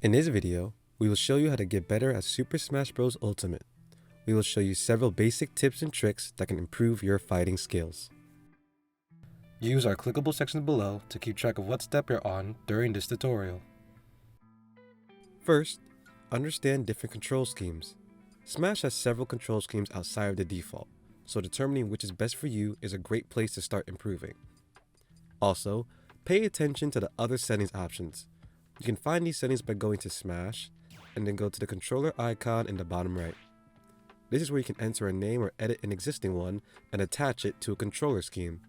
In this video, we will show you how to get better at Super Smash Bros. Ultimate. We will show you several basic tips and tricks that can improve your fighting skills. Use our clickable sections below to keep track of what step you're on during this tutorial. First, understand different control schemes. Smash has several control schemes outside of the default, so determining which is best for you is a great place to start improving. Also, pay attention to the other settings options. You can find these settings by going to Smash, and then go to the controller icon in the bottom right. This is where you can enter a name or edit an existing one and attach it to a controller scheme.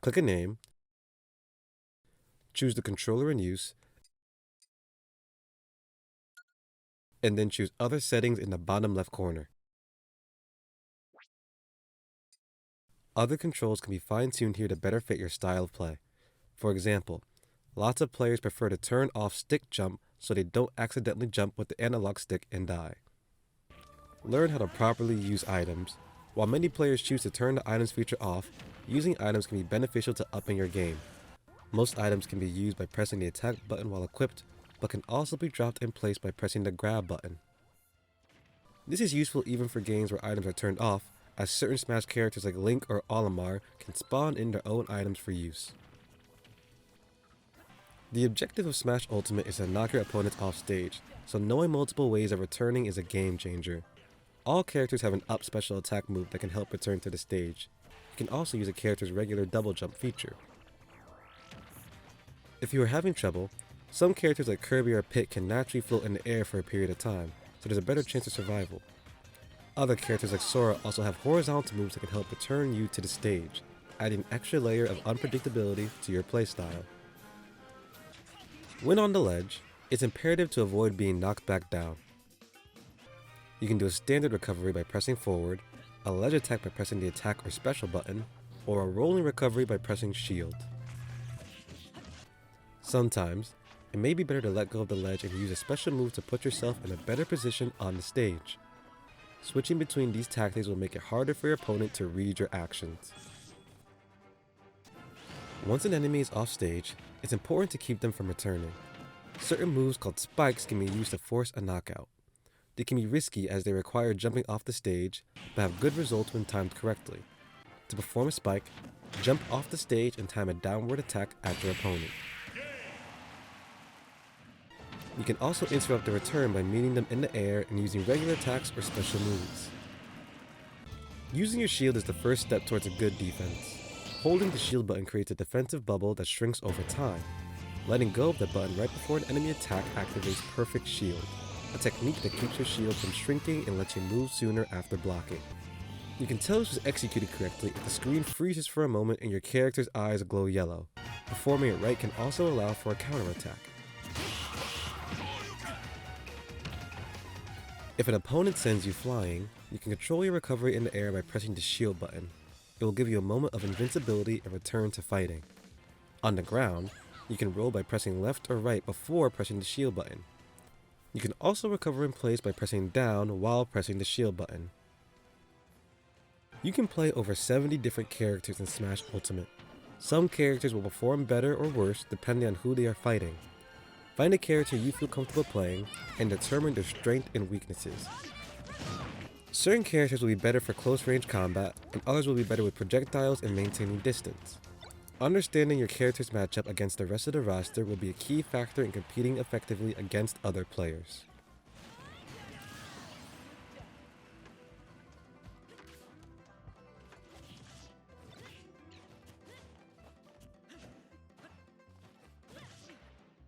Click a name, choose the controller in use, and then choose Other Settings in the bottom left corner. Other controls can be fine-tuned here to better fit your style of play. For example, lots of players prefer to turn off stick jump so they don't accidentally jump with the analog stick and die. Learn how to properly use items. While many players choose to turn the items feature off, using items can be beneficial to upping your game. Most items can be used by pressing the attack button while equipped, but can also be dropped in place by pressing the grab button. This is useful even for games where items are turned off, as certain Smash characters like Link or Olimar can spawn in their own items for use. The objective of Smash Ultimate is to knock your opponents off stage, so knowing multiple ways of returning is a game changer. All characters have an up special attack move that can help return to the stage. You can also use a character's regular double jump feature. If you are having trouble, some characters like Kirby or Pit can naturally float in the air for a period of time, so there's a better chance of survival. Other characters like Sora also have horizontal moves that can help return you to the stage, adding an extra layer of unpredictability to your playstyle. When on the ledge, it's imperative to avoid being knocked back down. You can do a standard recovery by pressing forward, a ledge attack by pressing the attack or special button, or a rolling recovery by pressing shield. Sometimes, it may be better to let go of the ledge and use a special move to put yourself in a better position on the stage. Switching between these tactics will make it harder for your opponent to read your actions. Once an enemy is off stage, it's important to keep them from returning. Certain moves called spikes can be used to force a knockout. They can be risky as they require jumping off the stage, but have good results when timed correctly. To perform a spike, jump off the stage and time a downward attack at your opponent. You can also interrupt the return by meeting them in the air and using regular attacks or special moves. Using your shield is the first step towards a good defense. Holding the shield button creates a defensive bubble that shrinks over time. Letting go of the button right before an enemy attack activates Perfect Shield, a technique that keeps your shield from shrinking and lets you move sooner after blocking. You can tell this was executed correctly if the screen freezes for a moment and your character's eyes glow yellow. Performing it right can also allow for a counterattack. If an opponent sends you flying, you can control your recovery in the air by pressing the shield button. It will give you a moment of invincibility and return to fighting. On the ground, you can roll by pressing left or right before pressing the shield button. You can also recover in place by pressing down while pressing the shield button. You can play over 70 different characters in Smash Ultimate. Some characters will perform better or worse depending on who they are fighting. Find a character you feel comfortable playing and determine their strengths and weaknesses. Certain characters will be better for close-range combat, and others will be better with projectiles and maintaining distance. Understanding your character's matchup against the rest of the roster will be a key factor in competing effectively against other players.